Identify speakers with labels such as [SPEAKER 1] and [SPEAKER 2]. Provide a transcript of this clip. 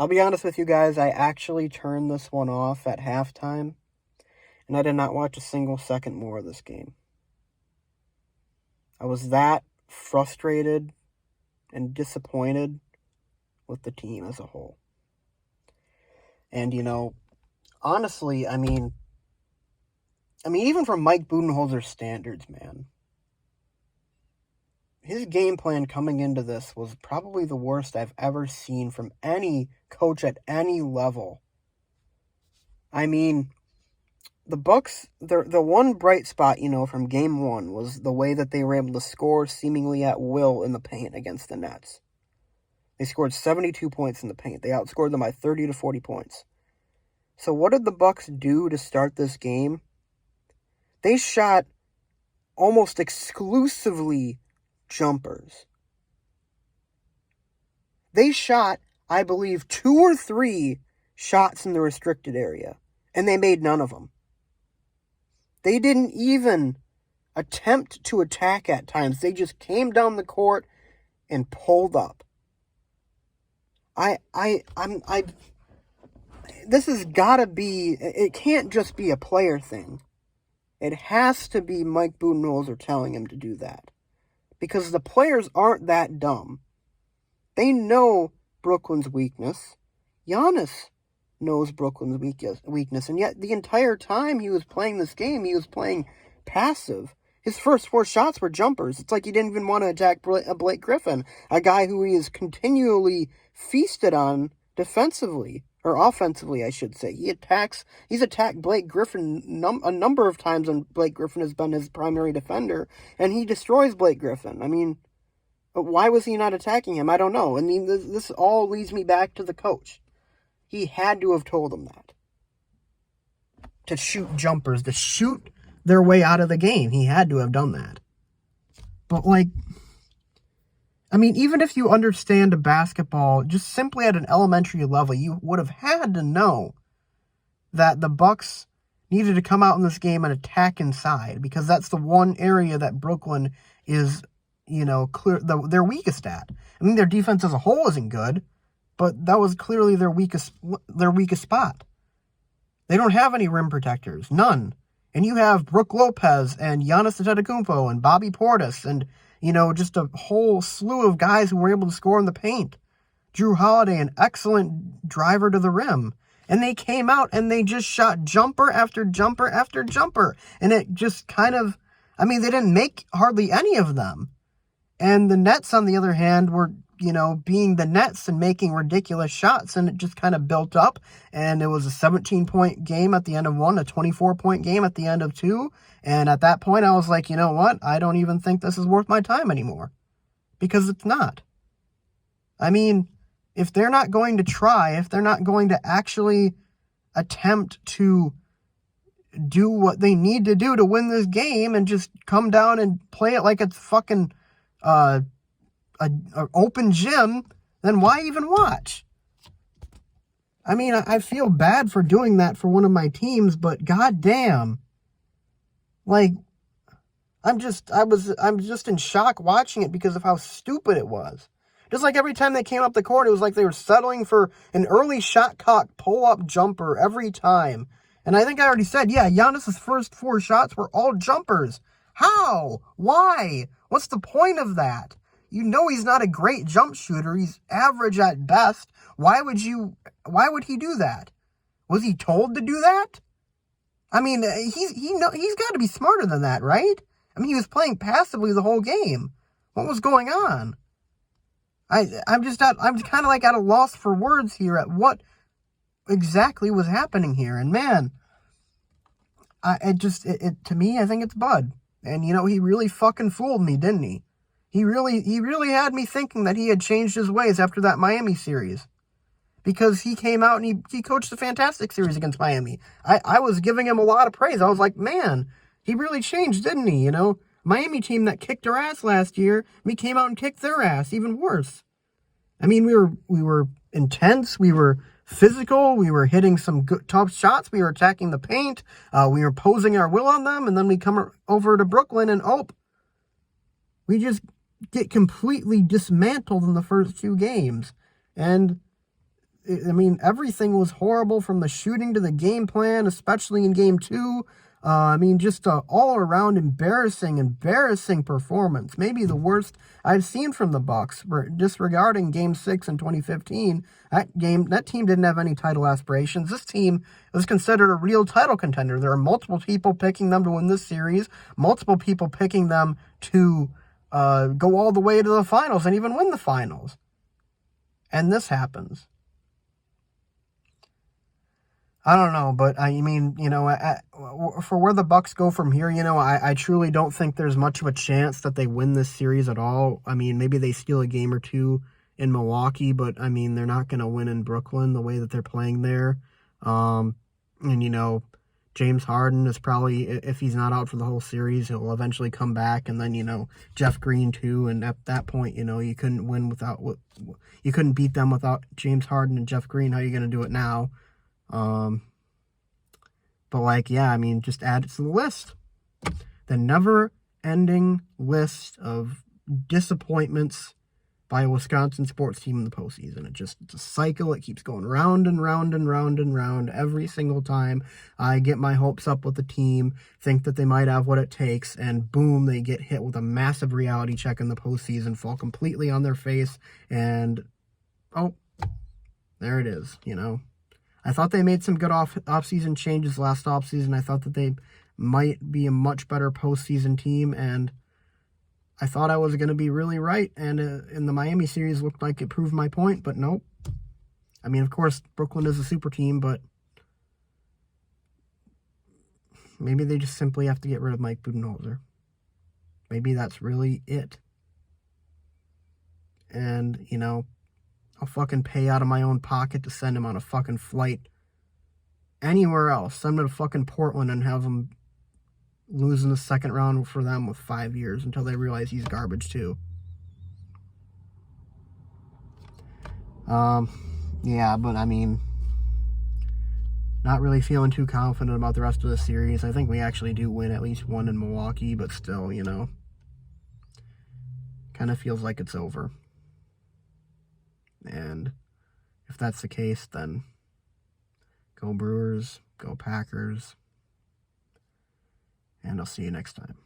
[SPEAKER 1] I'll be honest with you guys, I actually turned this one off at halftime, and I did not watch a single second more of this game. I was that frustrated and disappointed with the team as a whole. And, honestly, I mean, even from Mike Budenholzer's standards, man, his game plan coming into this was probably the worst I've ever seen from any coach at any level. I mean, the Bucks, the one bright spot, from game one was the way that they were able to score seemingly at will in the paint against the Nets. They scored 72 points in the paint. They outscored them by 30 to 40 points. So what did the Bucks do to start this game? They shot almost exclusively jumpers. They shot, I believe, 2 or 3 shots in the restricted area, and they made none of them. They didn't even attempt to attack at times. They just came down the court and pulled up. This has got to be, it can't just be a player thing. It has to be Mike Budenholzer telling him to do that. Because the players aren't that dumb. They know Brooklyn's weakness. Giannis knows Brooklyn's weakness. And yet the entire time he was playing this game, he was playing passive. His first 4 shots were jumpers. It's like he didn't even want to attack Blake Griffin, a guy who he is continually feasted on defensively, or offensively, I should say. He's attacked Blake Griffin a number of times when Blake Griffin has been his primary defender, and he destroys Blake Griffin. I mean, why was he not attacking him? I don't know. I mean, this all leads me back to the coach. He had to have told him that. To shoot jumpers, to shoot their way out of the game. He had to have done that. But, even if you understand basketball just simply at an elementary level, you would have had to know that the Bucks needed to come out in this game and attack inside, because that's the one area that Brooklyn is, their weakest at. I mean, their defense as a whole isn't good, but that was clearly their weakest spot. They don't have any rim protectors, none. And you have Brook Lopez and Giannis Antetokounmpo and Bobby Portis and, just a whole slew of guys who were able to score in the paint. Jrue Holiday, an excellent driver to the rim. And they came out and they just shot jumper after jumper after jumper. And it just kind of, they didn't make hardly any of them. And the Nets, on the other hand, were, being the Nets and making ridiculous shots. And it just kind of built up. And it was a 17-point game at the end of 1, a 24-point game at the end of 2. And at that point, I was like, you know what? I don't even think this is worth my time anymore. Because it's not. If they're not going to try, if they're not going to actually attempt to do what they need to do to win this game and just come down and play it like it's fucking an open gym, then why even watch? I feel bad for doing that for one of my teams, but goddamn, I'm just in shock watching it because of how stupid it was. Just like every time they came up the court, it was like they were settling for an early shot clock pull-up jumper every time. And I think I already said, yeah, Giannis' first 4 shots were all jumpers. How? Why? What's the point of that? He's not a great jump shooter. He's average at best. Why would he do that? Was he told to do that? He's got to be smarter than that, right? He was playing passively the whole game. What was going on? I'm kind of like at a loss for words here at what exactly was happening here. And man, to me, I think it's Bud. And he really fucking fooled me, didn't he? He really had me thinking that he had changed his ways after that Miami series. Because he came out and he coached a fantastic series against Miami. I was giving him a lot of praise. I was like, man, he really changed, didn't he? Miami team that kicked their ass last year, we came out and kicked their ass, even worse. We were intense, we were physical, we were hitting some good tough shots, we were attacking the paint, we were posing our will on them, and then we come over to Brooklyn and we just get completely dismantled in the first 2 games. And I mean, everything was horrible from the shooting to the game plan, especially in game 2. I mean, just a all-around embarrassing performance. Maybe the worst I've seen from the Bucks. Disregarding Game 6 in 2015, that team didn't have any title aspirations. This team was considered a real title contender. There are multiple people picking them to win this series, multiple people picking them to go all the way to the finals and even win the finals. And this happens. I don't know, but I mean, for where the Bucks go from here, I truly don't think there's much of a chance that they win this series at all. I mean, maybe they steal a game or two in Milwaukee, but I mean, they're not going to win in Brooklyn the way that they're playing there. And James Harden is probably, if he's not out for the whole series, he'll eventually come back, and then Jeff Green too. And at that point, you you couldn't beat them without James Harden and Jeff Green. How are you going to do it now? But I mean, just add it to the list. The never-ending list of disappointments by a Wisconsin sports team in the postseason. It's a cycle. It keeps going round and round and round and round every single time. I get my hopes up with the team, think that they might have what it takes, and boom, they get hit with a massive reality check in the postseason, fall completely on their face, and oh, there it is, I thought they made some good off-season changes last offseason. I thought that they might be a much better postseason team, and I thought I was going to be really right, and in the Miami series looked like it proved my point, but nope. I mean, of course, Brooklyn is a super team, but maybe they just simply have to get rid of Mike Budenholzer. Maybe that's really it. And, I'll fucking pay out of my own pocket to send him on a fucking flight anywhere else. Send him to fucking Portland and have him lose in the second round for them with 5 years until they realize he's garbage too. Yeah, but I mean, not really feeling too confident about the rest of the series. I think we actually do win at least one in Milwaukee, but still, kind of feels like it's over. And if that's the case, then go Brewers, go Packers, and I'll see you next time.